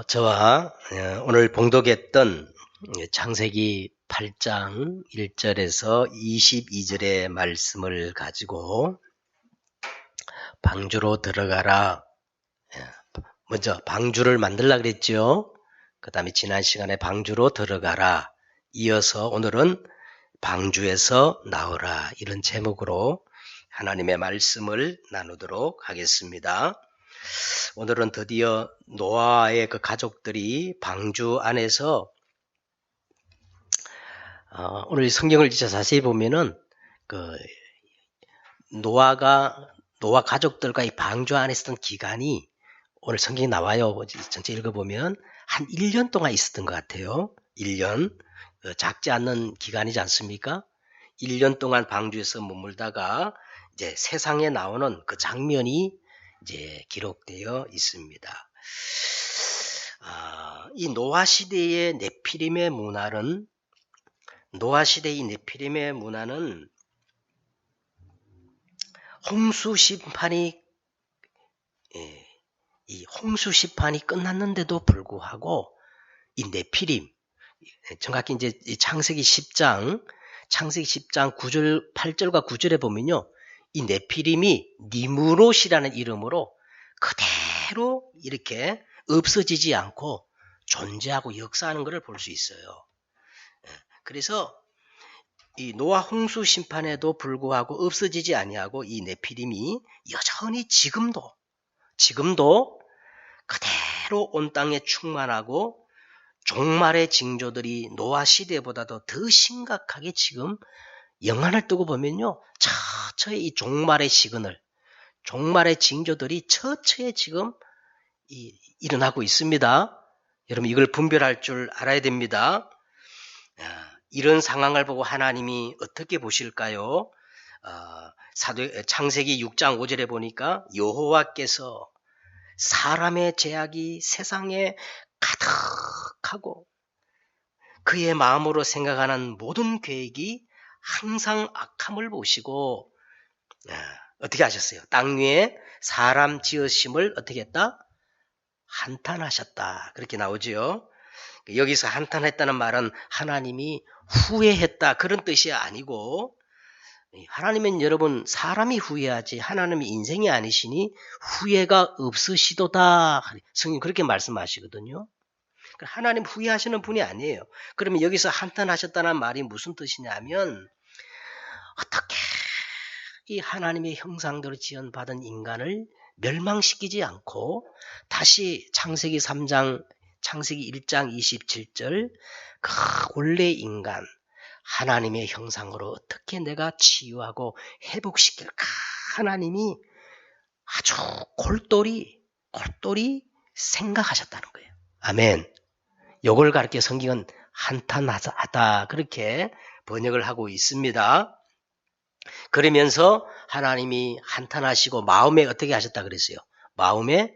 저와 오늘 봉독했던 창세기 8장 1절에서 22절의 말씀을 가지고 방주로 들어가라. 먼저 방주를 만들라 그랬죠. 그 다음에 지난 시간에 방주로 들어가라. 이어서 오늘은 방주에서 나오라. 이런 제목으로 하나님의 말씀을 나누도록 하겠습니다. 오늘은 드디어 노아의 그 가족들이 방주 안에서 오늘 성경을 진짜 자세히 보면은 노아 가족들과 이 방주 안에 있었던 기간이 오늘 성경에 나와요. 전체 읽어보면 한 1년 동안 있었던 것 같아요. 1년. 작지 않는 기간이지 않습니까? 1년 동안 방주에서 머물다가 이제 세상에 나오는 그 장면이 이제 기록되어 있습니다. 이 노아 시대의 네피림의 문화는 홍수 심판이 끝났는데도 불구하고 이 네피림, 정확히 이제 창세기 10장 9절, 8절과 9절에 보면요. 이 네피림이 니무롯이라는 이름으로 그대로 이렇게 없어지지 않고 존재하고 역사하는 것을 볼 수 있어요. 그래서 이 노아 홍수 심판에도 불구하고 없어지지 아니하고 이 네피림이 여전히 지금도 그대로 온 땅에 충만하고 종말의 징조들이 노아 시대보다도 더 심각하게 지금 영안을 뜨고 보면요. 처처에 이 종말의 징조들이 처처에 지금 일어나고 있습니다. 여러분 이걸 분별할 줄 알아야 됩니다. 이런 상황을 보고 하나님이 어떻게 보실까요? 창세기 6장 5절에 보니까 여호와께서 사람의 죄악이 세상에 가득하고 그의 마음으로 생각하는 모든 계획이 항상 악함을 보시고 어떻게 하셨어요? 땅 위에 사람 지으심을 어떻게 했다? 한탄하셨다. 그렇게 나오죠. 여기서 한탄했다는 말은 하나님이 후회했다 그런 뜻이 아니고 하나님은 여러분 사람이 후회하지 하나님이 인생이 아니시니 후회가 없으시도다. 성경 그렇게 말씀하시거든요. 하나님 후회하시는 분이 아니에요. 그러면 여기서 한탄하셨다는 말이 무슨 뜻이냐면 어떻게 이 하나님의 형상대로 지연받은 인간을 멸망시키지 않고 다시 창세기 1장 27절 그 원래 인간 하나님의 형상으로 어떻게 내가 치유하고 회복시킬까 하나님이 아주 골똘히 생각하셨다는 거예요. 아멘. 요걸 가르쳐 성경은 한탄하다 그렇게 번역을 하고 있습니다. 그러면서 하나님이 한탄하시고 마음에 어떻게 하셨다 그랬어요? 마음에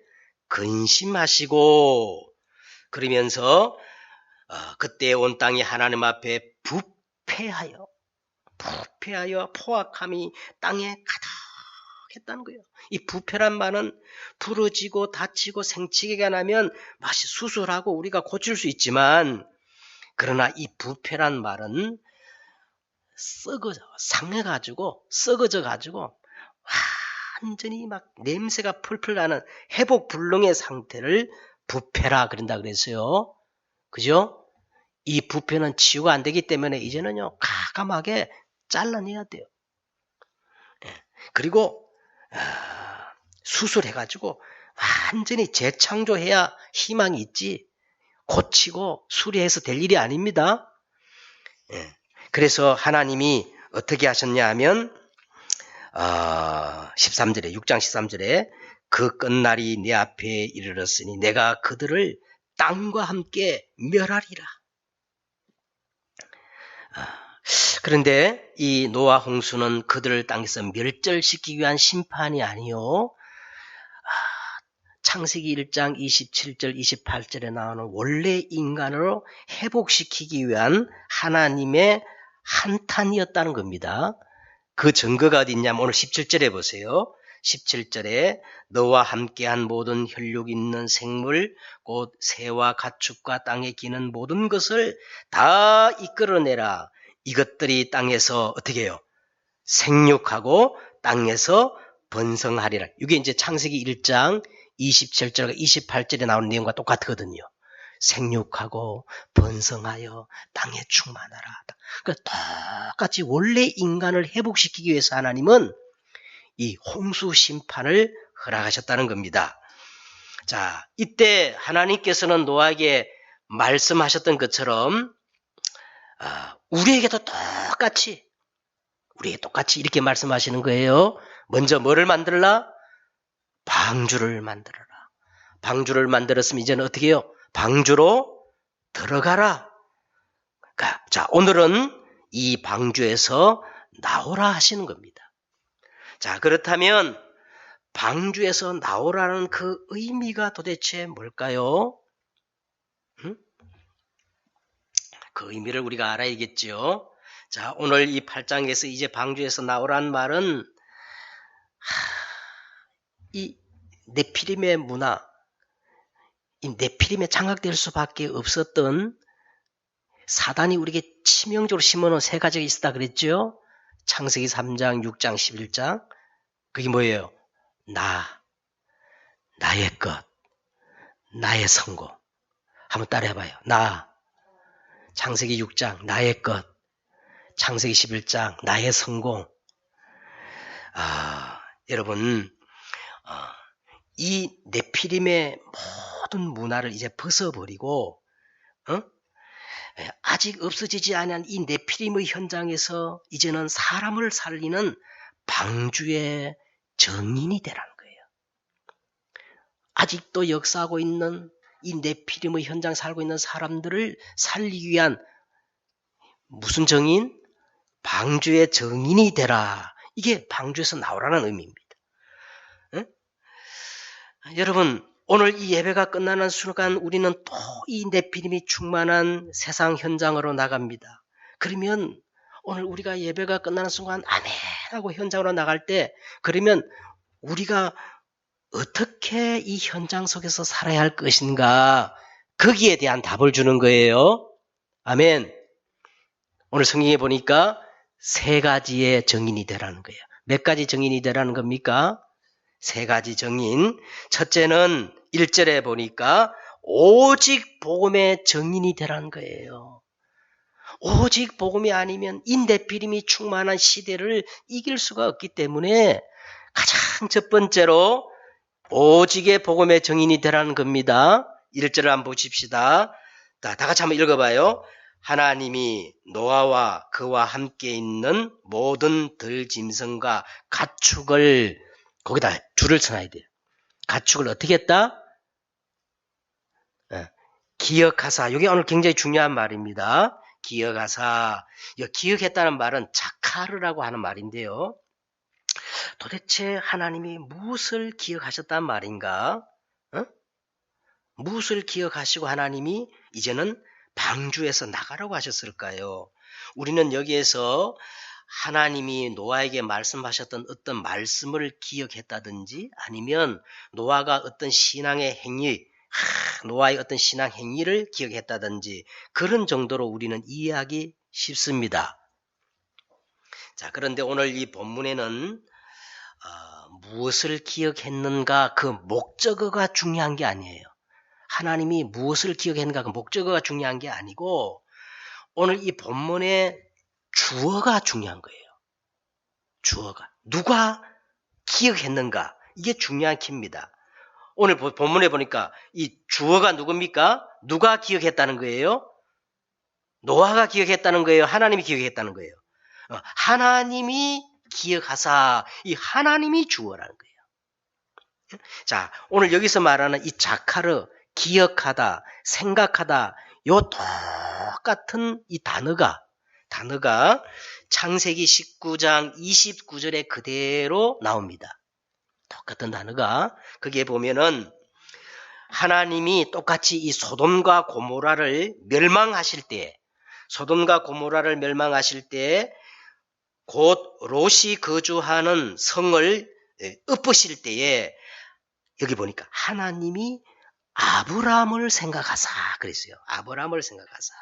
근심하시고 그러면서 그때 온 땅이 하나님 앞에 부패하여 포악함이 땅에 가득했다는 거예요. 이 부패란 말은 부러지고 다치고 생치기가 나면 마치 수술하고 우리가 고칠 수 있지만 그러나 이 부패란 말은 썩어져가지고 완전히 막 냄새가 풀풀 나는 회복 불능의 상태를 부패라 그런다 그랬어요. 그죠? 이 부패는 치유가 안 되기 때문에 이제는요 가감하게 잘라내야 돼요. 그리고 수술해가지고 완전히 재창조해야 희망이 있지 고치고 수리해서 될 일이 아닙니다. 그래서 하나님이 어떻게 하셨냐 하면 13절에 6장 13절에 그 끝날이 내 앞에 이르렀으니 내가 그들을 땅과 함께 멸하리라. 그런데 이 노아 홍수는 그들을 땅에서 멸절시키기 위한 심판이 아니요. 창세기 1장 27절 28절에 나오는 원래 인간으로 회복시키기 위한 하나님의 한탄이었다는 겁니다. 그 증거가 어디 있냐면 오늘 17절에 보세요. 17절에 너와 함께한 모든 혈육 있는 생물 곧 새와 가축과 땅에 기는 모든 것을 다 이끌어내라. 이것들이 땅에서 어떻게 해요? 생육하고 땅에서 번성하리라. 이게 이제 창세기 1장 27절과 28절에 나오는 내용과 똑같거든요. 생육하고 번성하여 땅에 충만하라. 그러니까 똑같이 원래 인간을 회복시키기 위해서 하나님은 이 홍수 심판을 허락하셨다는 겁니다. 자, 이때 하나님께서는 노아에게 말씀하셨던 것처럼 우리에게도 똑같이 이렇게 말씀하시는 거예요. 먼저 뭐를 만들라? 방주를 만들어라. 방주를 만들었으면 이제는 어떻게 해요? 방주로 들어가라. 자, 오늘은 이 방주에서 나오라 하시는 겁니다. 자, 그렇다면 방주에서 나오라는 그 의미가 도대체 뭘까요? 그 의미를 우리가 알아야겠죠. 자, 오늘 이 8장에서 이제 방주에서 나오란 말은 이 네피림의 문화, 이 네피림에 장악될 수밖에 없었던 사단이 우리에게 치명적으로 심어놓은 세 가지가 있었다 그랬죠. 창세기 3장, 6장, 11장. 그게 뭐예요? 나의 것, 나의 성공. 한번 따라해봐요. 창세기 6장, 나의 것. 창세기 11장, 나의 성공. 여러분, 이 네피림의 모든 문화를 이제 벗어버리고, 아직 없어지지 않은 이 네피림의 현장에서 이제는 사람을 살리는 방주의 정인이 되라는 거예요. 아직도 역사하고 있는 이 네피림의 현장 살고 있는 사람들을 살리기 위한 무슨 정인? 방주의 정인이 되라. 이게 방주에서 나오라는 의미입니다. 여러분, 오늘 이 예배가 끝나는 순간 우리는 또 이 네피림이 충만한 세상 현장으로 나갑니다. 그러면 오늘 우리가 예배가 끝나는 순간 아멘 하고 현장으로 나갈 때 그러면 우리가 어떻게 이 현장 속에서 살아야 할 것인가 거기에 대한 답을 주는 거예요. 아멘. 오늘 성경에 보니까 세 가지의 정인이 되라는 거예요. 몇 가지 정인이 되라는 겁니까? 세 가지 정인. 첫째는 1절에 보니까 오직 복음의 정인이 되라는 거예요. 오직 복음이 아니면 이 네피림이 충만한 시대를 이길 수가 없기 때문에 가장 첫 번째로 오직의 복음의 정인이 되라는 겁니다. 1절을 한번 보십시다. 다 같이 한번 읽어봐요. 하나님이 노아와 그와 함께 있는 모든 들짐승과 가축을 거기다 줄을 쳐놔야 돼요. 가축을 어떻게 했다? 기억하사. 이게 오늘 굉장히 중요한 말입니다. 기억하사. 기억했다는 말은 자카르라고 하는 말인데요. 도대체 하나님이 무엇을 기억하셨단 말인가? 무엇을 기억하시고 하나님이 이제는 방주에서 나가라고 하셨을까요? 우리는 여기에서 하나님이 노아에게 말씀하셨던 어떤 말씀을 기억했다든지 아니면 노아가 어떤 신앙의 행위, 노아의 어떤 신앙 행위를 기억했다든지 그런 정도로 우리는 이해하기 쉽습니다. 자, 그런데 오늘 이 본문에는 무엇을 기억했는가 그 목적어가 중요한 게 아니에요. 하나님이 무엇을 기억했는가 그 목적어가 중요한 게 아니고 오늘 이 본문의 주어가 중요한 거예요. 주어가. 누가 기억했는가 이게 중요한 키입니다. 오늘 본문에 보니까 이 주어가 누굽니까? 누가 기억했다는 거예요? 노아가 기억했다는 거예요? 하나님이 기억했다는 거예요? 하나님이 기억하사 이 하나님이 주어라는 거예요. 자, 오늘 여기서 말하는 이 자카르 기억하다, 생각하다 요 똑같은 이 단어가 창세기 19장 29절에 그대로 나옵니다. 똑같은 단어가 거기에 보면은 하나님이 똑같이 이 소돔과 고모라를 멸망하실 때 곧 롯이 거주하는 성을 엎으실 때에 여기 보니까 하나님이 아브라함을 생각하사 그랬어요. 아브라함을 생각하사.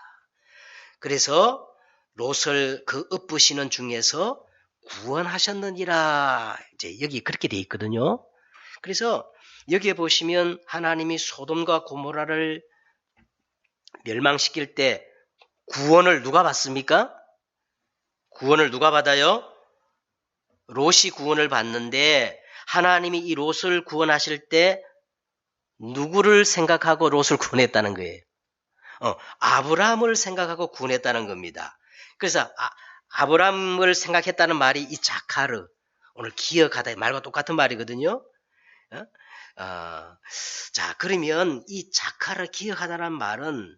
그래서 롯을 그 엎으시는 중에서 구원하셨느니라. 이제 여기 그렇게 돼 있거든요. 그래서 여기에 보시면 하나님이 소돔과 고모라를 멸망시킬 때 구원을 누가 받습니까? 구원을 누가 받아요? 롯이 구원을 받는데 하나님이 이 롯을 구원하실 때 누구를 생각하고 롯을 구원했다는 거예요? 아브라함을 생각하고 구원했다는 겁니다. 그래서 아브라함을 생각했다는 말이 이 자카르, 오늘 기억하다 말과 똑같은 말이거든요. 자, 그러면 이 자카르 기억하다는 말은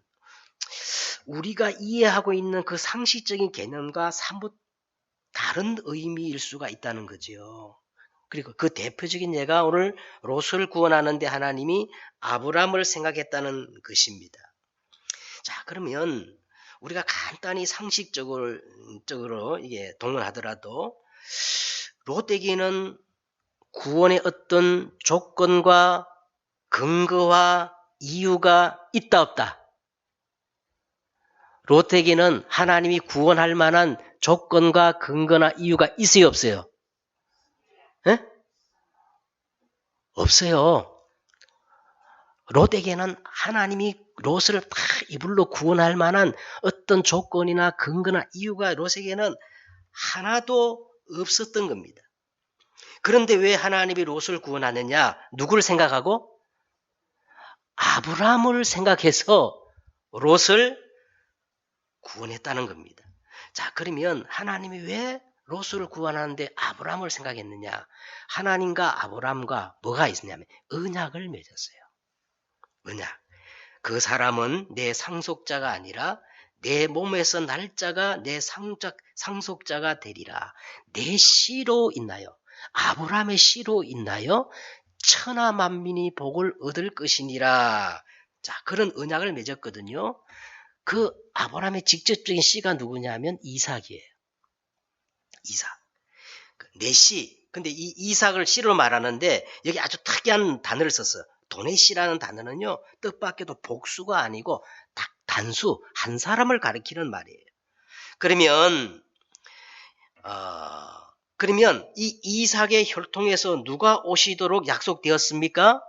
우리가 이해하고 있는 그 상식적인 개념과 사뭇 다른 의미일 수가 있다는 거죠. 그리고 그 대표적인 예가 오늘 롯을 구원하는데 하나님이 아브라함을 생각했다는 것입니다. 자, 그러면 우리가 간단히 상식적으로 이게 동원하더라도 롯에게는 구원의 어떤 조건과 근거와 이유가 있다 없다? 롯에게는 하나님이 구원할 만한 조건과 근거나 이유가 있어요 없어요? 에? 없어요. 롯에게는 하나님이 롯을 다 이불로 구원할 만한 어떤 조건이나 근거나 이유가 롯에게는 하나도 없었던 겁니다. 그런데 왜 하나님이 롯을 구원하느냐? 누구를 생각하고? 아브라함을 생각해서 롯을 구원했다는 겁니다. 자, 그러면 하나님이 왜 롯을 구원하는데 아브라함을 생각했느냐? 하나님과 아브라함과 뭐가 있었냐면 언약을 맺었어요. 언약. 그 사람은 내 상속자가 아니라 내 몸에서 날짜가 내 상속자가 되리라. 내 씨로 있나요? 아브라함의 씨로 있나요? 천하 만민이 복을 얻을 것이니라. 자, 그런 언약을 맺었거든요. 그 아브라함의 직접적인 씨가 누구냐면 이삭이에요. 이삭. 내 씨. 근데 이 이삭을 씨로 말하는데 여기 아주 특이한 단어를 썼어요. 돈의 씨라는 단어는요, 뜻밖에도 복수가 아니고 단수, 한 사람을 가리키는 말이에요. 그러면 이 이삭의 혈통에서 누가 오시도록 약속되었습니까?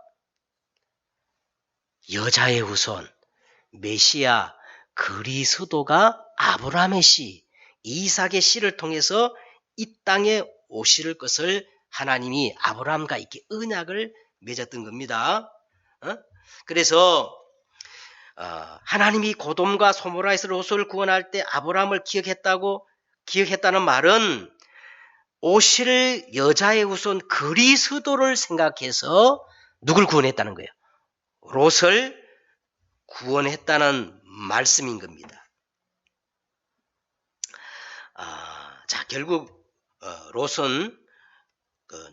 여자의 후손, 메시아, 그리스도가 아브라함의 씨, 이삭의 씨를 통해서 이 땅에 오실 것을 하나님이 아브라함과 이렇게 언약을 맺었던 겁니다. 그래서 하나님이 고돔과 소모라에서 롯을 구원할 때 아브라함을 기억했다는 말은 오실 여자의 후손 그리스도를 생각해서 누굴 구원했다는 거예요? 롯을 구원했다는 말씀인 겁니다. 자, 결국 롯은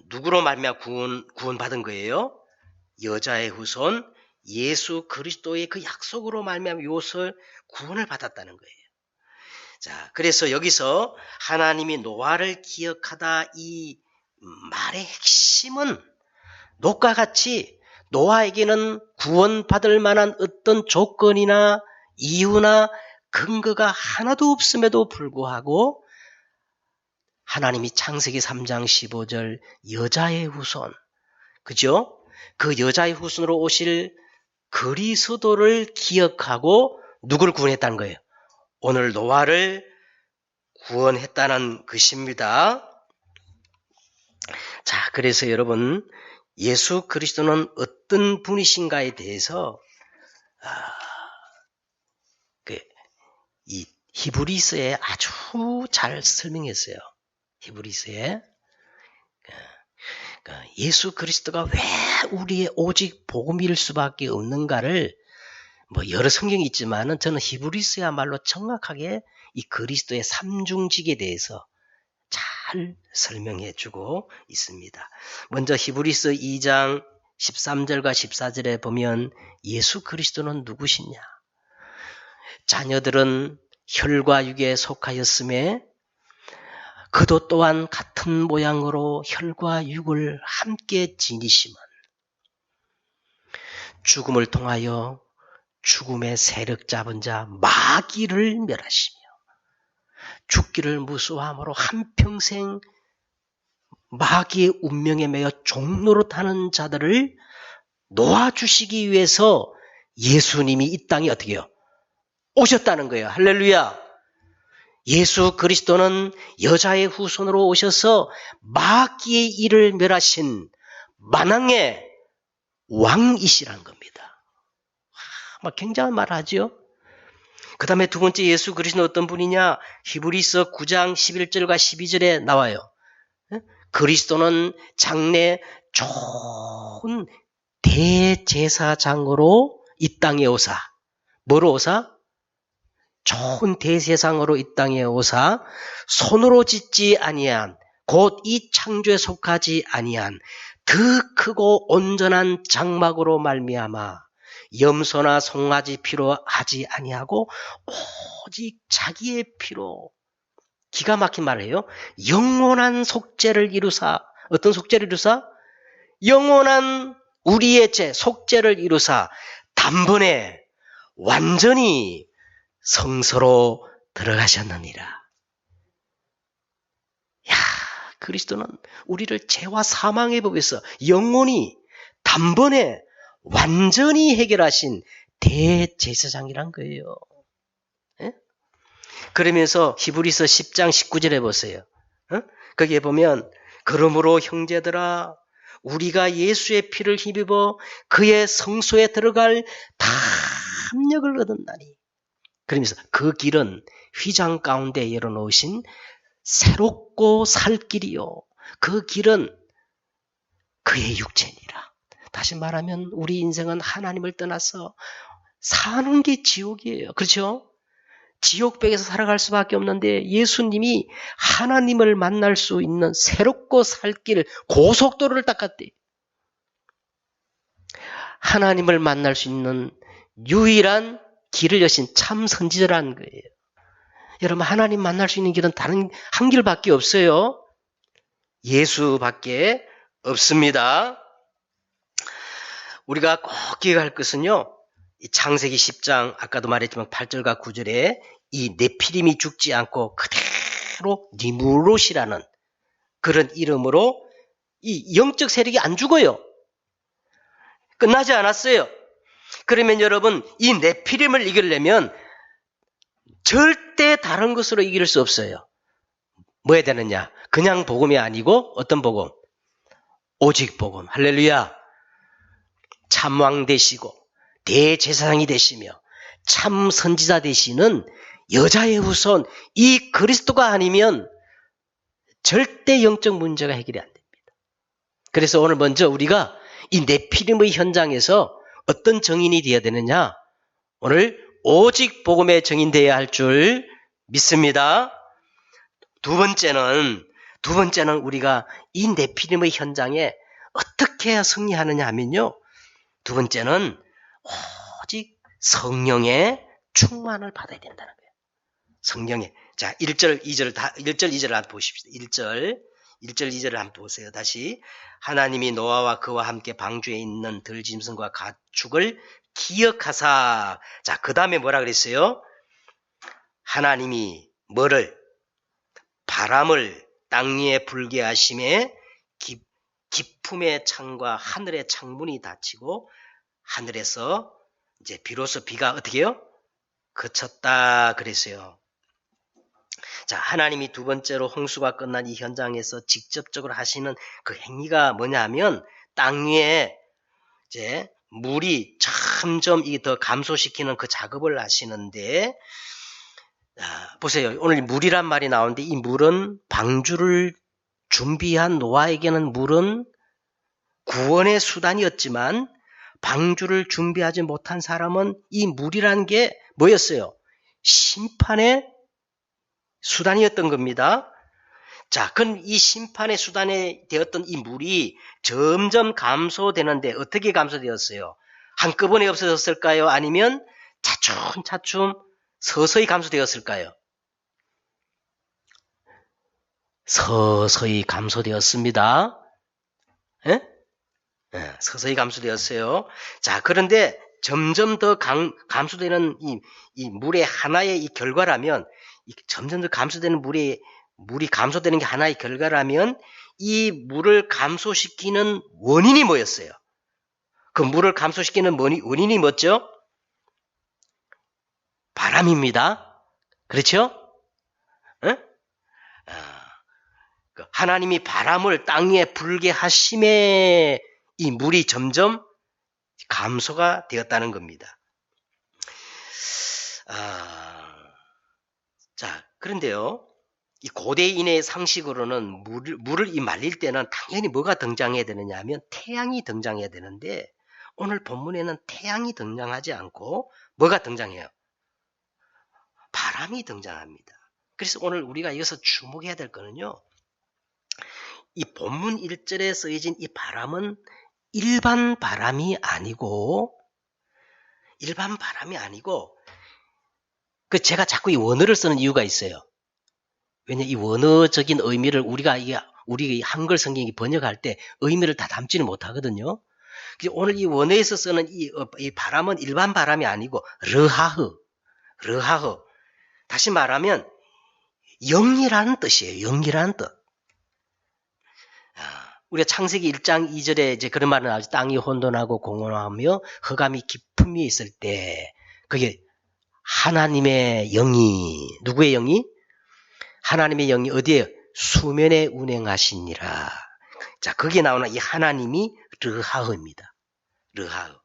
누구로 말미암아 구원받은 거예요? 여자의 후손 예수 그리스도의 그 약속으로 말미암아 롯을 구원을 받았다는 거예요. 자, 그래서 여기서 하나님이 노아를 기억하다 이 말의 핵심은 롯과 같이 노아에게는 구원받을 만한 어떤 조건이나 이유나 근거가 하나도 없음에도 불구하고 하나님이 창세기 3장 15절 여자의 후손, 그죠? 그 여자의 후손으로 오실 그리스도를 기억하고 누굴 구원했다는 거예요? 오늘 노아를 구원했다는 것입니다. 자, 그래서 여러분 예수 그리스도는 어떤 분이신가에 대해서 이 히브리서에 아주 잘 설명했어요. 히브리서에 예수 그리스도가 왜 우리의 오직 복음일 수밖에 없는가를 여러 성경이 있지만은 저는 히브리서야말로 정확하게 이 그리스도의 삼중직에 대해서 잘 설명해 주고 있습니다. 먼저 히브리서 2장 13절과 14절에 보면 예수 그리스도는 누구시냐? 자녀들은 혈과 육에 속하였음에 그도 또한 같은 모양으로 혈과 육을 함께 지니심은 죽음을 통하여 죽음의 세력 잡은 자 마귀를 멸하시며 죽기를 무수함으로 한평생 마귀의 운명에 매여 종로로 타는 자들을 놓아주시기 위해서 예수님이 이 땅에 어떻게 해요? 오셨다는 거예요. 할렐루야. 예수 그리스도는 여자의 후손으로 오셔서 마귀의 일을 멸하신 만왕의 왕이시란 겁니다. 막 굉장한 말을 하죠. 그 다음에 두 번째 예수 그리스도는 어떤 분이냐? 히브리서 9장 11절과 12절에 나와요. 그리스도는 장래 좋은 대제사장으로 이 땅에 오사. 뭐로 오사? 좋은 대제사장으로 이 땅에 오사 손으로 짓지 아니한 곧 이 창조에 속하지 아니한 더 크고 온전한 장막으로 말미암아 염소나 송아지 피로 하지 아니하고 오직 자기의 피로 기가 막힌 말을 해요. 영원한 속죄를 이루사. 어떤 속죄를 이루사? 영원한 우리의 죄, 속죄를 이루사 단번에 완전히 성소로 들어가셨느니라. 야, 그리스도는 우리를 죄와 사망의 법에서 영원히 단번에 완전히 해결하신 대제사장이란 거예요. 예? 그러면서 히브리서 10장 19절에 보세요. 거기에 보면 그러므로 형제들아 우리가 예수의 피를 힘입어 그의 성소에 들어갈 담력을 얻었나니. 그러면서 그 길은 휘장 가운데 열어놓으신 새롭고 살 길이요. 그 길은 그의 육체니라. 다시 말하면 우리 인생은 하나님을 떠나서 사는 게 지옥이에요. 그렇죠? 지옥백에서 살아갈 수밖에 없는데 예수님이 하나님을 만날 수 있는 새롭고 살 길, 고속도로를 닦았대요. 하나님을 만날 수 있는 유일한 길을 여신 참 선지자라는 거예요. 여러분 하나님 만날 수 있는 길은 다른 한 길밖에 없어요. 예수밖에 없습니다. 우리가 꼭 기억할 것은요. 창세기 10장 아까도 말했지만 8절과 9절에 이 네피림이 죽지 않고 그대로 니무롯이라는 그런 이름으로 이 영적 세력이 안 죽어요. 끝나지 않았어요. 그러면 여러분 이 네피림을 이기려면 절대 다른 것으로 이길 수 없어요. 뭐 해야 되느냐? 그냥 복음이 아니고 어떤 복음? 오직 복음. 할렐루야. 참왕 되시고 대제사장이 되시며 참 선지자 되시는 여자의 후손 이 그리스도가 아니면 절대 영적 문제가 해결이 안 됩니다. 그래서 오늘 먼저 우리가 이 네피림의 현장에서 어떤 정인이 되어야 되느냐? 오늘 오직 복음의 정인되어야 할 줄 믿습니다. 두 번째는 우리가 이 네피림의 현장에 어떻게 해야 승리하느냐 하면요. 두 번째는 오직 성령의 충만을 받아야 된다는 거예요. 성령의. 자, 1절, 2절 한번 보십시오. 1절, 2절을 한번 보세요. 다시. 하나님이 노아와 그와 함께 방주에 있는 들짐승과 가축을 기억하사. 자, 그 다음에 뭐라 그랬어요? 하나님이 뭐를? 바람을 땅 위에 불게 하심에 기품의 창과 하늘의 창문이 닫히고 하늘에서 이제 비로소 비가 어떻게 해요? 그쳤다 그랬어요. 자, 하나님이 두 번째로 홍수가 끝난 이 현장에서 직접적으로 하시는 그 행위가 뭐냐면 땅 위에 이제 물이 점점 더 감소시키는 그 작업을 하시는데 보세요. 오늘 물이란 말이 나오는데 이 물은 방주를 준비한 노아에게는 물은 구원의 수단이었지만 방주를 준비하지 못한 사람은 이 물이라는 게 뭐였어요? 심판의 수단이었던 겁니다. 자, 그럼 이 심판의 수단이 되었던 이 물이 점점 감소되는데 어떻게 감소되었어요? 한꺼번에 없어졌을까요? 아니면 차츰차츰 서서히 감소되었을까요? 서서히 감소되었습니다. 예? 예, 서서히 감소되었어요. 자, 그런데 점점 더 감소되는 이 물의 하나의 이 결과라면, 점점 더 감소되는 물이 감소되는 게 하나의 결과라면, 이 물을 감소시키는 원인이 뭐였어요? 그 물을 감소시키는 원인이 뭐죠? 바람입니다. 그렇죠? 예? 하나님이 바람을 땅 위에 불게 하심에 이 물이 점점 감소가 되었다는 겁니다. 자, 그런데요, 이 고대인의 상식으로는 물을 말릴 때는 당연히 뭐가 등장해야 되느냐 하면 태양이 등장해야 되는데, 오늘 본문에는 태양이 등장하지 않고 뭐가 등장해요? 바람이 등장합니다. 그래서 오늘 우리가 여기서 주목해야 될 거는요, 이 본문 1절에 쓰여진 이 바람은 일반 바람이 아니고, 제가 자꾸 이 원어를 쓰는 이유가 있어요. 왜냐, 이 원어적인 의미를 우리 한글 성경이 번역할 때 의미를 다 담지는 못하거든요. 오늘 이 원어에서 쓰는 이 바람은 일반 바람이 아니고 르하흐. 다시 말하면 영이라는 뜻이에요. 영이라는 뜻. 우리가 창세기 1장 2절에 이제 그런 말은 나오죠. 땅이 혼돈하고 공허하며 흑암이 깊음 위에 있을 때, 그게 하나님의 영이, 누구의 영이? 하나님의 영이 어디에? 수면에 운행하시니라. 자, 거기에 나오는 이 하나님이 르하흐입니다. 르하흐.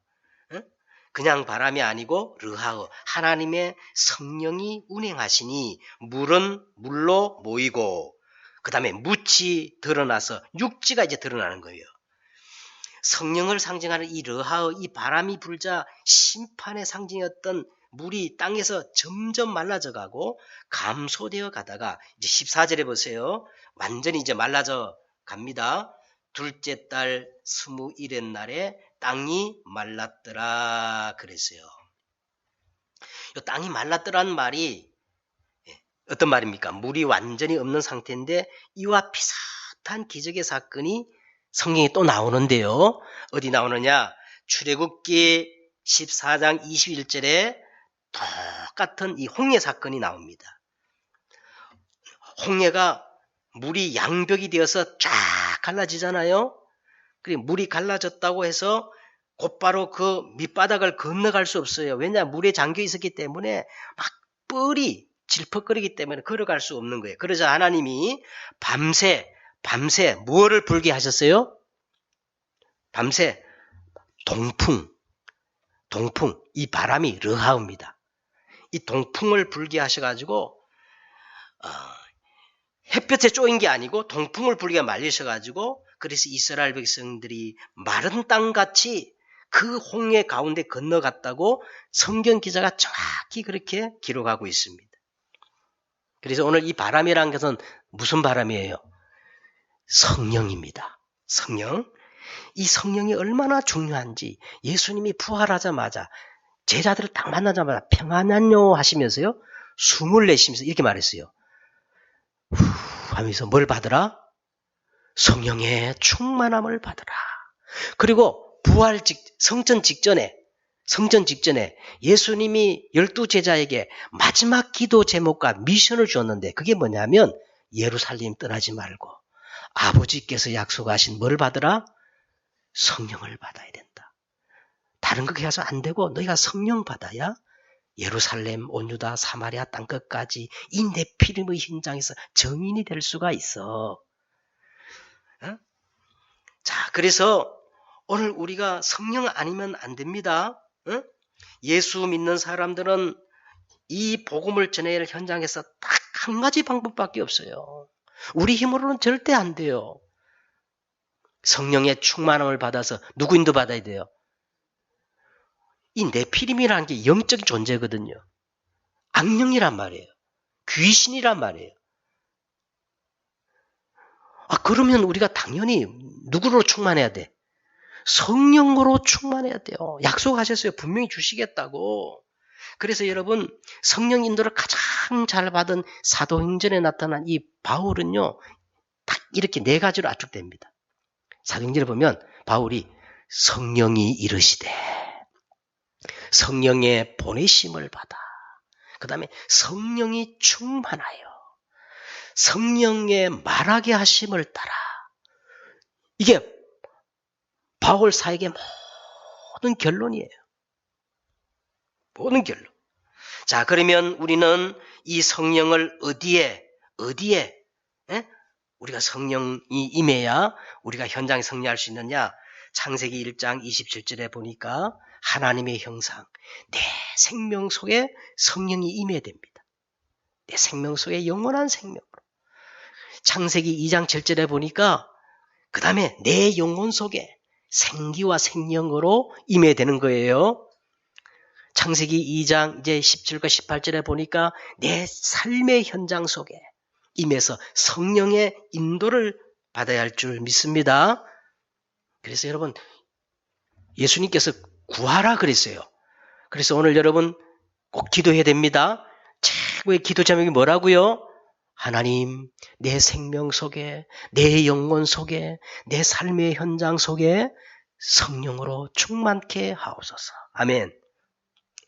그냥 바람이 아니고 르하흐. 하나님의 성령이 운행하시니 물은 물로 모이고, 그 다음에 묻이 드러나서 육지가 이제 드러나는 거예요. 성령을 상징하는 이 르하흐, 이 바람이 불자 심판의 상징이었던 물이 땅에서 점점 말라져 가고 감소되어 가다가 이제 14절에 보세요. 완전히 이제 말라져 갑니다. 둘째 달 21의 날에 땅이 말랐더라 그랬어요. 이 땅이 말랐더라는 말이 어떤 말입니까? 물이 완전히 없는 상태인데 이와 비슷한 기적의 사건이 성경에 또 나오는데요. 어디 나오느냐? 출애굽기 14장 21절에 똑같은 이 홍해 사건이 나옵니다. 홍해가 물이 양벽이 되어서 쫙 갈라지잖아요. 그리고 물이 갈라졌다고 해서 곧바로 그 밑바닥을 건너갈 수 없어요. 왜냐? 물에 잠겨 있었기 때문에 막 뻘이 질퍽거리기 때문에 걸어갈 수 없는 거예요. 그러자 하나님이 밤새 무엇을 불게 하셨어요? 밤새 동풍, 이 바람이 르하흐입니다. 이 동풍을 불게 하셔가지고 햇볕에 쪼인 게 아니고 동풍을 불게 말리셔가지고, 그래서 이스라엘 백성들이 마른 땅같이 그 홍해 가운데 건너갔다고 성경 기자가 정확히 그렇게 기록하고 있습니다. 그래서 오늘 이 바람이라는 것은 무슨 바람이에요? 성령입니다. 성령. 이 성령이 얼마나 중요한지 예수님이 부활하자마자 제자들을 딱 만나자마자 평안하뇨 하시면서요, 숨을 내쉬면서 이렇게 말했어요. 후 하면서 뭘 받으라? 성령의 충만함을 받으라. 그리고 성전 직전에 예수님이 12제자에게 마지막 기도 제목과 미션을 주었는데, 그게 뭐냐면 예루살렘 떠나지 말고 아버지께서 약속하신 뭘 받으라? 성령을 받아야 된다. 다른 거 해서 안 되고 너희가 성령 받아야 예루살렘, 온 유다, 사마리아 땅끝까지 이 네피림의 현장에서 증인이 될 수가 있어. 자, 그래서 오늘 우리가 성령 아니면 안 됩니다. 예수 믿는 사람들은 이 복음을 전해야 할 현장에서 딱 한 가지 방법밖에 없어요. 우리 힘으로는 절대 안 돼요. 성령의 충만함을 받아서 누구 인도 받아야 돼요? 이 네피림이라는 게 영적 존재거든요. 악령이란 말이에요. 귀신이란 말이에요. 그러면 우리가 당연히 누구로 충만해야 돼? 성령으로 충만해야 돼요. 약속하셨어요. 분명히 주시겠다고. 그래서 여러분, 성령 인도를 가장 잘 받은 사도행전에 나타난 이 바울은요, 이렇게 네 가지로 압축됩니다. 사도행전을 보면 바울이 성령이 이르시되 성령의 보내심을 받아, 그 다음에 성령이 충만하여 성령의 말하게 하심을 따라, 이게 바울 사역의 모든 결론이에요. 모든 결론. 자, 그러면 우리는 이 성령을 어디에 우리가 성령이 임해야 우리가 현장에 승리할 수 있느냐? 창세기 1장 27절에 보니까 하나님의 형상, 내 생명 속에 성령이 임해야 됩니다. 내 생명 속에 영원한 생명으로. 창세기 2장 7절에 보니까 그 다음에 내 영혼 속에 생기와 생명으로 임해야 되는 거예요. 창세기 2장 이제 17과 18절에 보니까 내 삶의 현장 속에 임해서 성령의 인도를 받아야 할 줄 믿습니다. 그래서 여러분, 예수님께서 구하라 그랬어요. 그래서 오늘 여러분 꼭 기도해야 됩니다. 최고의 기도 제목이 뭐라고요? 하나님, 내 생명 속에, 내 영혼 속에, 내 삶의 현장 속에 성령으로 충만케 하옵소서. 아멘.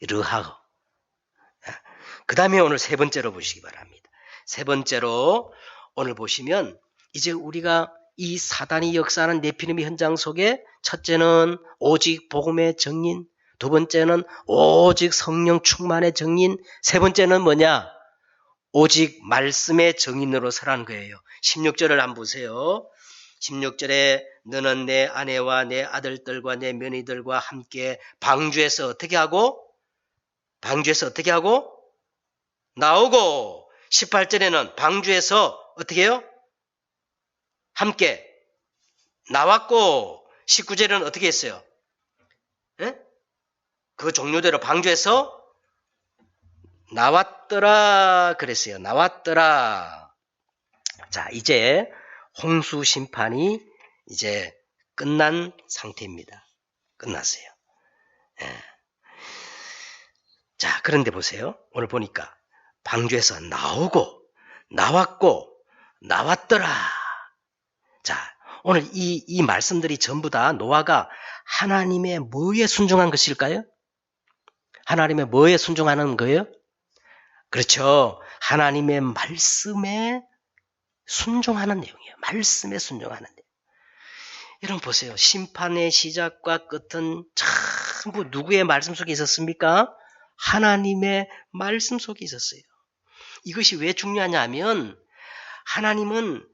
르하고. 그 다음에 오늘 세 번째로 보시기 바랍니다. 세 번째로 오늘 보시면 이제 우리가 이 사단이 역사하는 네피림의 현장 속에 첫째는 오직 복음의 증인, 두 번째는 오직 성령 충만의 증인, 세 번째는 뭐냐? 오직 말씀의 증인으로 서라는 거예요. 16절을 한번 보세요. 16절에 너는 내 아내와 내 아들들과 내 며느리들과 함께 방주에서 어떻게 하고? 나오고, 18절에는 방주에서 어떻게 해요? 함께 나왔고, 19절에는 어떻게 했어요? 그 종류대로 방주에서 나왔더라 그랬어요. 나왔더라. 자, 이제 홍수 심판이 이제 끝난 상태입니다. 끝났어요. 자, 그런데 보세요. 오늘 보니까 방주에서 나오고, 나왔고, 나왔더라. 자, 오늘 이 말씀들이 전부 다 노아가 하나님의 뭐에 순종한 것일까요? 하나님의 뭐에 순종하는 거예요? 그렇죠. 하나님의 말씀에 순종하는 내용이에요. 말씀에 순종하는 내용. 여러분 보세요. 심판의 시작과 끝은 전부 누구의 말씀 속에 있었습니까? 하나님의 말씀 속에 있었어요. 이것이 왜 중요하냐면 하나님은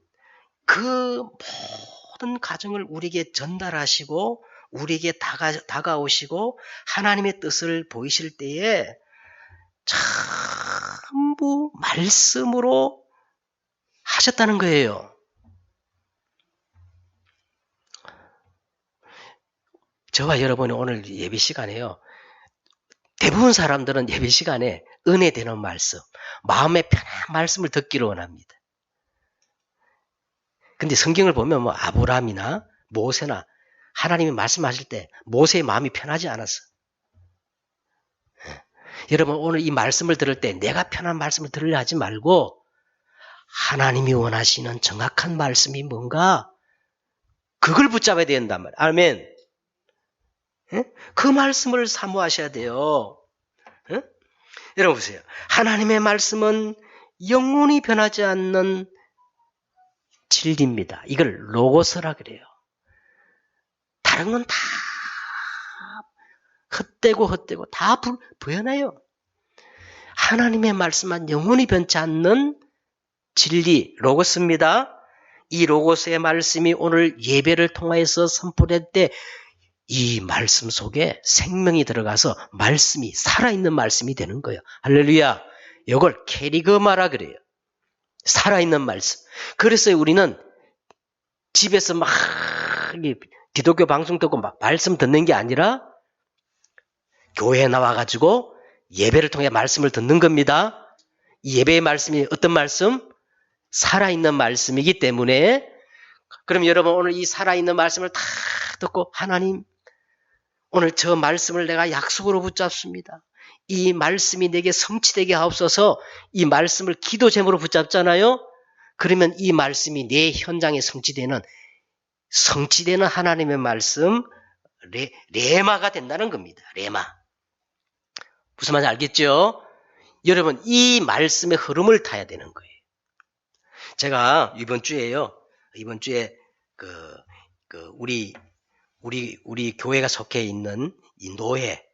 그 모든 가정을 우리에게 전달하시고 우리에게 다가오시고 하나님의 뜻을 보이실 때에 전부 말씀으로 하셨다는 거예요. 저와 여러분이 오늘 예배 시간에요. 대부분 사람들은 예배 시간에 은혜 되는 말씀, 마음에 편한 말씀을 듣기를 원합니다. 근데 성경을 보면 뭐 아브라함이나 모세나 하나님이 말씀하실 때 모세의 마음이 편하지 않았어. 여러분 오늘 이 말씀을 들을 때 내가 편한 말씀을 들으려 하지 말고 하나님이 원하시는 정확한 말씀이 뭔가 그걸 붙잡아야 된단 말이에요. 아멘. 그 말씀을 사모하셔야 돼요. 여러분 보세요. 하나님의 말씀은 영원히 변하지 않는 진리입니다. 이걸 로고스라 그래요. 다른 건 다 헛되고 다 부연해요. 하나님의 말씀만 영원히 변치 않는 진리, 로고스입니다. 이 로고스의 말씀이 오늘 예배를 통해서 선포될 때 이 말씀 속에 생명이 들어가서 말씀이 살아있는 말씀이 되는 거예요. 할렐루야. 이걸 캐리그마라 그래요. 살아있는 말씀. 그래서 우리는 집에서 막 기독교 방송 듣고 막 말씀 듣는 게 아니라 교회에 나와가지고 예배를 통해 말씀을 듣는 겁니다. 이 예배의 말씀이 어떤 말씀? 살아있는 말씀이기 때문에 그럼 여러분 오늘 이 살아있는 말씀을 다 듣고 하나님 오늘 저 말씀을 내가 약속으로 붙잡습니다. 이 말씀이 내게 성취되게 하옵소서. 이 말씀을 기도 제목으로 붙잡잖아요. 그러면 이 말씀이 내 현장에 성취되는 하나님의 말씀, 레마가 된다는 겁니다. 레마. 무슨 말인지 알겠죠? 여러분, 이 말씀의 흐름을 타야 되는 거예요. 제가 이번 주에 우리 교회가 속해 있는 이 노예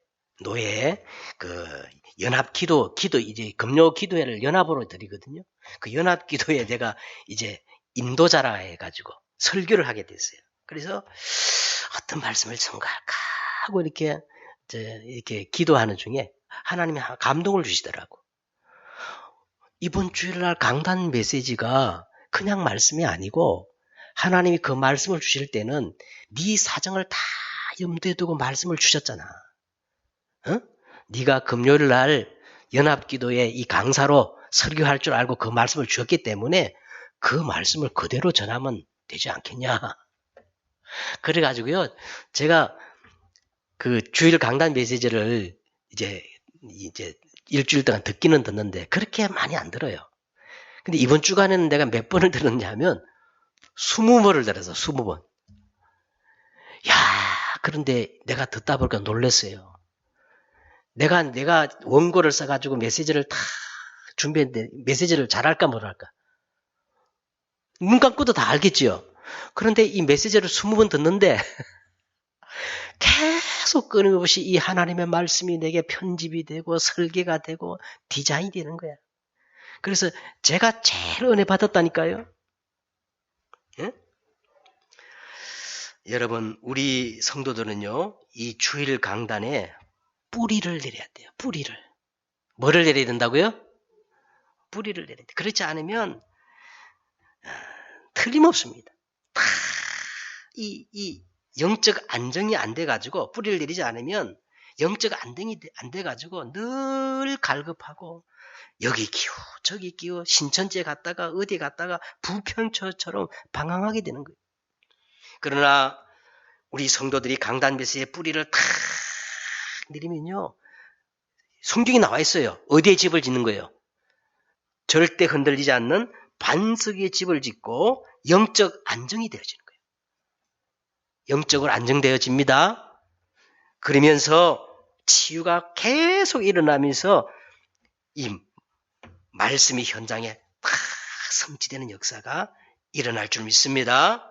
연합기도 이제 금요 기도회를 연합으로 드리거든요. 그 연합 기도에 내가 이제 인도자라 해가지고 설교를 하게 됐어요. 그래서 어떤 말씀을 전가할까 하고 이렇게 기도하는 중에 하나님이 감동을 주시더라고. 이번 주일날 강단 메시지가 그냥 말씀이 아니고 하나님이 그 말씀을 주실 때는 네 사정을 다 염두에 두고 말씀을 주셨잖아. 네가 금요일 날 연합기도에 이 강사로 설교할 줄 알고 그 말씀을 주셨기 때문에 그 말씀을 그대로 전하면 되지 않겠냐. 그래가지고요, 제가 그 주일 강단 메시지를 이제 일주일 동안 듣기는 듣는데 그렇게 많이 안 들어요. 근데 이번 주간에는 내가 몇 번을 들었냐면 20번을 들어서 20번. 야, 그런데 내가 듣다 보니까 놀랐어요. 내가 원고를 써가지고 메시지를 다 준비했는데 메시지를 잘할까 못할까. 눈 감고도 다 알겠지요. 그런데 이 메시지를 20번 듣는데 계속 끊임없이 이 하나님의 말씀이 내게 편집이 되고 설계가 되고 디자인이 되는 거야. 그래서 제가 제일 은혜 받았다니까요. 예? 여러분, 우리 성도들은요, 이 주일 강단에 뿌리를 내려야 돼요. 뿌리를. 뭐를 내려야 된다고요? 뿌리를 내려야 돼요. 그렇지 않으면 틀림없습니다. 다 이 영적 안정이 안 돼가지고 뿌리를 내리지 않으면 영적 안정이 안 돼가지고 늘 갈급하고 여기 끼워 저기 끼워 신천지에 갔다가 어디 갔다가 부평처처럼 방황하게 되는 거예요. 그러나 우리 성도들이 강단 메시지의 뿌리를 탁 내리면요, 성경이 나와 있어요. 어디에 집을 짓는 거예요? 절대 흔들리지 않는 반석 위에 집을 짓고 영적 안정이 되어지는 거예요. 영적으로 안정되어집니다. 그러면서 치유가 계속 일어나면서 이 말씀이 현장에 탁 성취되는 역사가 일어날 줄 믿습니다.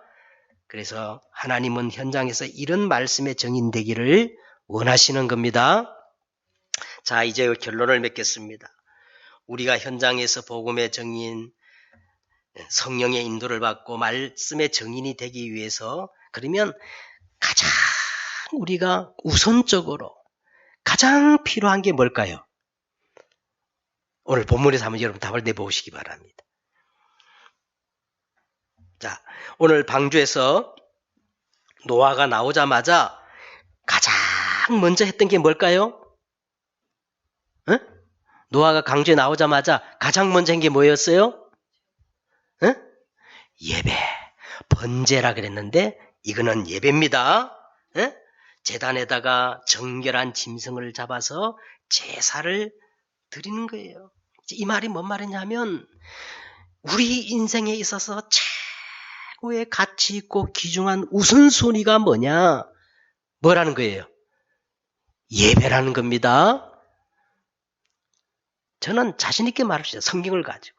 그래서 하나님은 현장에서 이런 말씀의 정인되기를 원하시는 겁니다. 자, 이제 결론을 맺겠습니다. 우리가 현장에서 복음의 정인, 성령의 인도를 받고 말씀의 정인이 되기 위해서 그러면 가장 우리가 우선적으로 가장 필요한 게 뭘까요? 오늘 본문에서 한번 여러분 답을 내보시기 바랍니다. 자, 오늘 방주에서 노아가 나오자마자 가장 먼저 했던 게 뭘까요? 응? 노아가 강주에 나오자마자 가장 먼저 한 게 뭐였어요? 응? 예배, 번제라 그랬는데 이거는 예배입니다. 응? 제단에다가 정결한 짐승을 잡아서 제사를 드리는 거예요. 이 말이 뭔 말이냐면 우리 인생에 있어서 최고의 가치 있고 귀중한 우선순위가 뭐냐? 뭐라는 거예요? 예배라는 겁니다. 저는 자신 있게 말할 수 있어요. 성경을 가지고.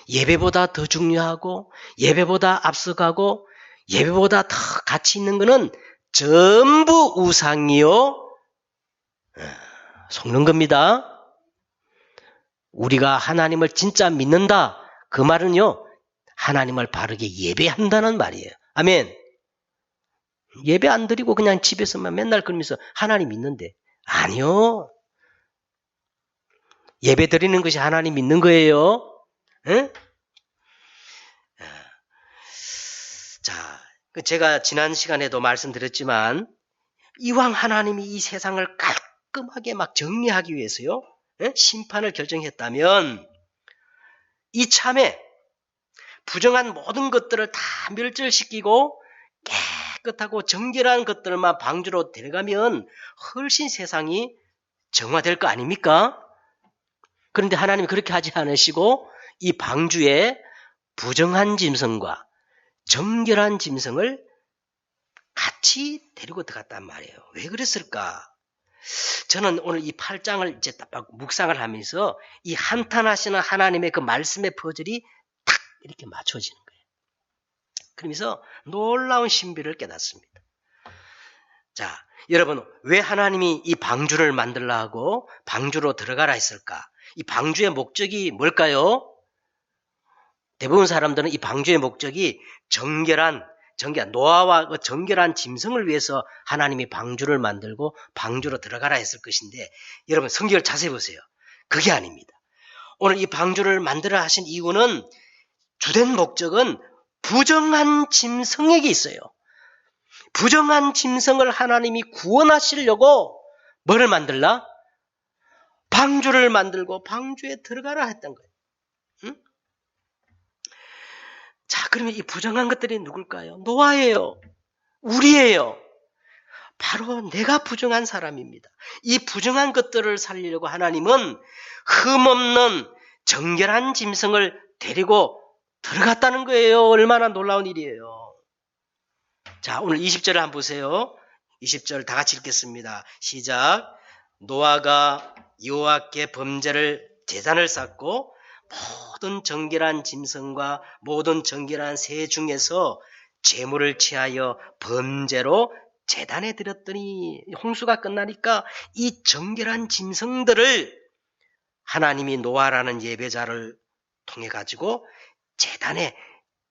예배보다 더 중요하고 예배보다 앞서가고 예배보다 더 가치 있는 것은 전부 우상이요 속는 겁니다. 우리가 하나님을 진짜 믿는다. 그 말은요, 하나님을 바르게 예배한다는 말이에요. 아멘. 예배 안 드리고 그냥 집에서만 맨날 그러면서 하나님 믿는데 아니요. 예배 드리는 것이 하나님 믿는 거예요. 응? 자, 제가 지난 시간에도 말씀드렸지만 이왕 하나님이 이 세상을 깔끔하게 막 정리하기 위해서요, 심판을 결정했다면 이참에 부정한 모든 것들을 다 멸절시키고 깨끗하고 정결한 것들만 방주로 데려가면 훨씬 세상이 정화될 거 아닙니까? 그런데 하나님이 그렇게 하지 않으시고 이 방주에 부정한 짐승과 정결한 짐승을 같이 데리고 들어갔단 말이에요. 왜 그랬을까? 저는 오늘 이 8장을 이제 딱 묵상을 하면서 이 한탄하시는 하나님의 그 말씀의 퍼즐이 탁 이렇게 맞춰지는 거예요. 그러면서 놀라운 신비를 깨닫습니다. 자, 여러분, 왜 하나님이 이 방주를 만들라 하고 방주로 들어가라 했을까? 이 방주의 목적이 뭘까요? 대부분 사람들은 이 방주의 목적이 노아와 그 정결한 짐승을 위해서 하나님이 방주를 만들고 방주로 들어가라 했을 것인데, 여러분 성경을 자세히 보세요. 그게 아닙니다. 오늘 이 방주를 만들어 하신 이유는, 주된 목적은 부정한 짐승에게 있어요. 부정한 짐승을 하나님이 구원하시려고 뭐를 만들라? 방주를 만들고 방주에 들어가라 했던 거예요. 응? 자, 그러면 이 부정한 것들이 누굴까요? 노아예요. 우리예요. 바로 내가 부정한 사람입니다. 이 부정한 것들을 살리려고 하나님은 흠없는 정결한 짐승을 데리고 들어갔다는 거예요. 얼마나 놀라운 일이에요. 자, 오늘 20절을 한번 보세요. 20절 다 같이 읽겠습니다. 시작. 노아가 여호와께 제단을 쌓고 모든 정결한 짐승과 모든 정결한 새 중에서 제물을 취하여 번제로 제단에 드렸더니, 홍수가 끝나니까 이 정결한 짐승들을 하나님이 노아라는 예배자를 통해 가지고 제단에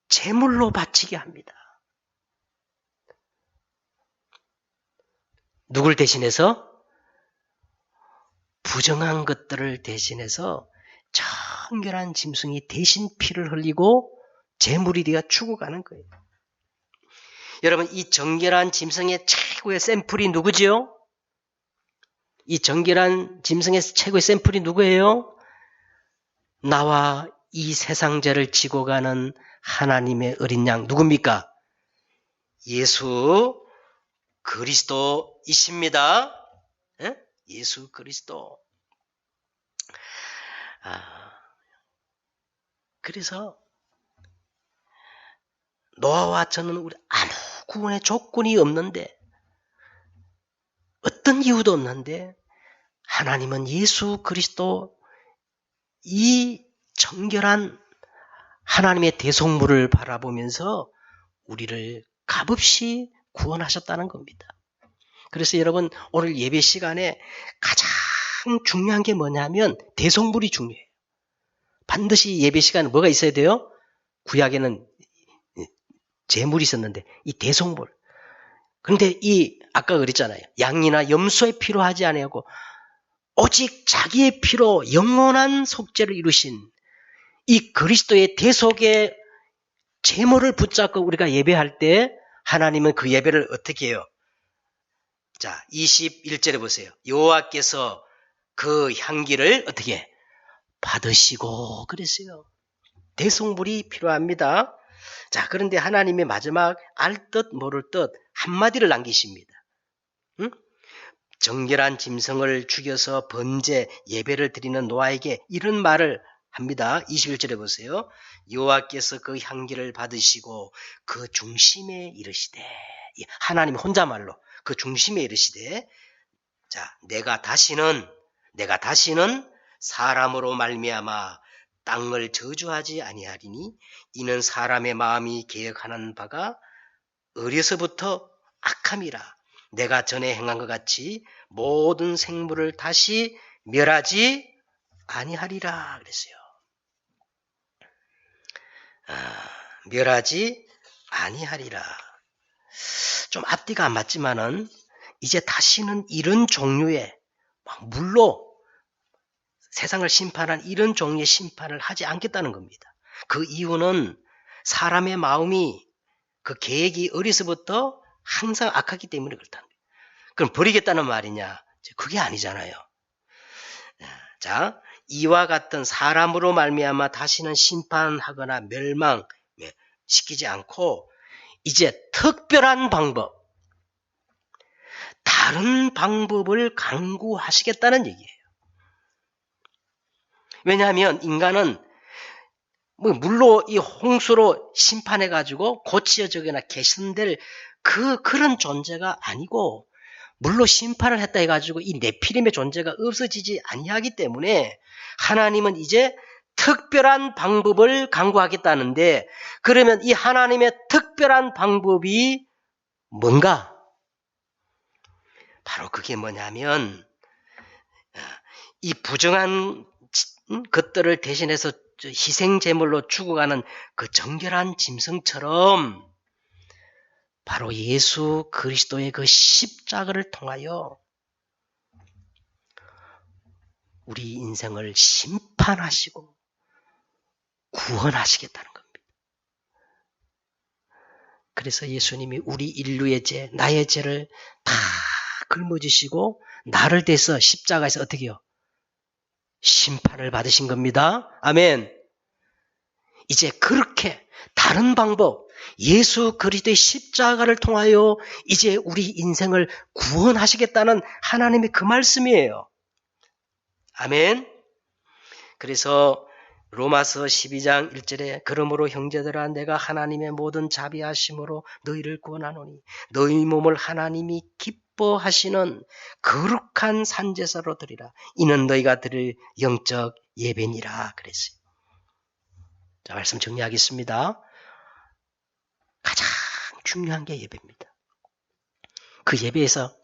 제물로 바치게 합니다. 누굴 대신해서? 부정한 것들을 대신해서 정결한 짐승이 대신 피를 흘리고 제물이 되어 죽어가는 거예요. 여러분, 이 정결한 짐승의 최고의 샘플이 누구지요? 이 정결한 짐승의 최고의 샘플이 누구예요? 나와 이 세상죄를 지고 가는 하나님의 어린 양, 누굽니까? 예수 그리스도이십니다. 예? 예수 그리스도. 그래서 노아와 저는 우리 아무 구원의 조건이 없는데, 어떤 이유도 없는데, 하나님은 예수 그리스도, 이 정결한 하나님의 대속물을 바라보면서 우리를 값없이 구원하셨다는 겁니다. 그래서 여러분, 오늘 예배 시간에 가장 중요한 게 뭐냐면 대속물이 중요해요. 반드시 예배 시간에 뭐가 있어야 돼요? 구약에는 제물이 있었는데 이 대속물. 그런데 아까 그랬잖아요. 양이나 염소의 피로 하지 아니하고 오직 자기의 피로 영원한 속죄를 이루신 이 그리스도의 대속의 제물을 붙잡고 우리가 예배할 때 하나님은 그 예배를 어떻게 해요? 자, 21절에 보세요. 여호와께서 그 향기를 어떻게 해? 받으시고 그랬어요. 대속물이 필요합니다. 자, 그런데 하나님이 마지막 알 듯 모를 듯 한마디를 남기십니다. 응? 정결한 짐승을 죽여서 번제 예배를 드리는 노아에게 이런 말을 합니다. 21절에 보세요. 여호와께서 그 향기를 받으시고 그 중심에 이르시되, 하나님 혼자말로 그 중심에 이르시되, 자, 내가 다시는 사람으로 말미암아 땅을 저주하지 아니하리니 이는 사람의 마음이 계획하는 바가 어려서부터 악함이라. 내가 전에 행한 것 같이 모든 생물을 다시 멸하지 아니하리라 그랬어요. 멸하지 아니하리라. 좀 앞뒤가 안 맞지만은 이제 다시는 이런 종류의 물로 세상을 심판한 이런 종류의 심판을 하지 않겠다는 겁니다. 그 이유는 사람의 마음이 그 계획이 어려서부터 항상 악하기 때문에 그렇다는 거예요. 그럼 버리겠다는 말이냐? 그게 아니잖아요. 자, 이와 같은 사람으로 말미암아 다시는 심판하거나 멸망시키지 않고 이제 특별한 방법, 다른 방법을 강구하시겠다는 얘기예요. 왜냐하면 인간은 물로 이 홍수로 심판해가지고 고치어지거나 개선될 그런 존재가 아니고, 물로 심판을 했다 해가지고 이 네피림의 존재가 없어지지 아니하기 때문에 하나님은 이제 특별한 방법을 강구하겠다는데, 그러면 이 하나님의 특별한 방법이 뭔가? 바로 그게 뭐냐면, 이 부정한 것들을 대신해서 희생제물로 죽어가는 그 정결한 짐승처럼 바로 예수 그리스도의 그 십자가를 통하여 우리 인생을 심판하시고 구원하시겠다는 겁니다. 그래서 예수님이 우리 인류의 죄, 나의 죄를 다 짊어지시고 나를 대서 십자가에서 어떻게 해요? 심판을 받으신 겁니다. 아멘. 이제 그렇게 다른 방법, 예수 그리스도의 십자가를 통하여 이제 우리 인생을 구원하시겠다는 하나님의 그 말씀이에요. 아멘. 그래서 로마서 12장 1절에 그러므로 형제들아 내가 하나님의 모든 자비하심으로 너희를 구원하노니 너희 몸을 하나님이 기뻐하시는 거룩한 산제사로 드리라. 이는 너희가 드릴 영적 예배니라 그랬어요. 자, 말씀 정리하겠습니다. 가장 중요한 게 예배입니다. 그 예배에서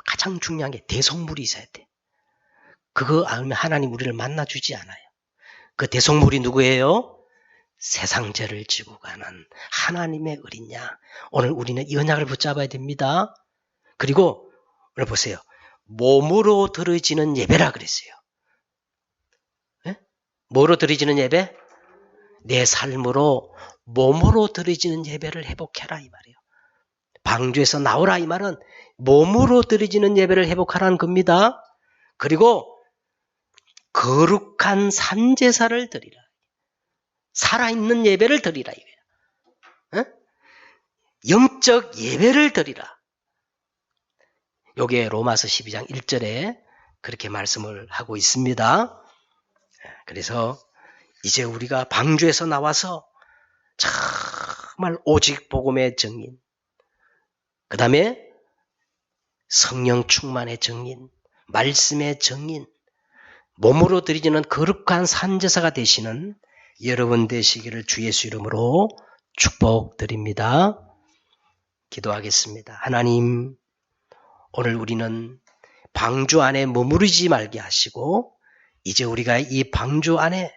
가장 중요한 게 대속물이 있어야 돼. 그거 알면 하나님 우리를 만나주지 않아요. 그 대속물이 누구예요? 세상 죄를 지고 가는 하나님의 어린 양. 오늘 우리는 이 언약을 붙잡아야 됩니다. 그리고 오늘 보세요. 몸으로 드려지는 예배라 그랬어요. 네? 뭐로 드려지는 예배? 내 삶으로 몸으로 드려지는 예배를 회복해라 이 말이에요. 방주에서 나오라 이 말은 몸으로 드려지는 예배를 회복하라는 겁니다. 그리고 거룩한 산제사를 드리라. 살아있는 예배를 드리라 이거예요. 어? 영적 예배를 드리라. 요게 로마서 12장 1절에 그렇게 말씀을 하고 있습니다. 그래서 이제 우리가 방주에서 나와서 정말 오직 복음의 증인, 그 다음에 성령 충만의 증인, 말씀의 증인, 몸으로 드리지는 거룩한 산제사가 되시는 여러분 되시기를 주 예수 이름으로 축복드립니다. 기도하겠습니다. 하나님, 오늘 우리는 방주 안에 머무르지 말게 하시고 이제 우리가 이 방주 안에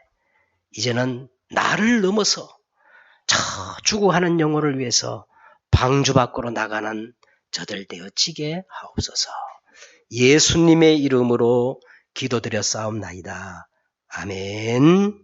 이제는 나를 넘어서 저 죽어가는 영혼을 위해서 방주 밖으로 나가는 저들 되어지게 하옵소서. 예수님의 이름으로 기도드렸사옵나이다. 아멘.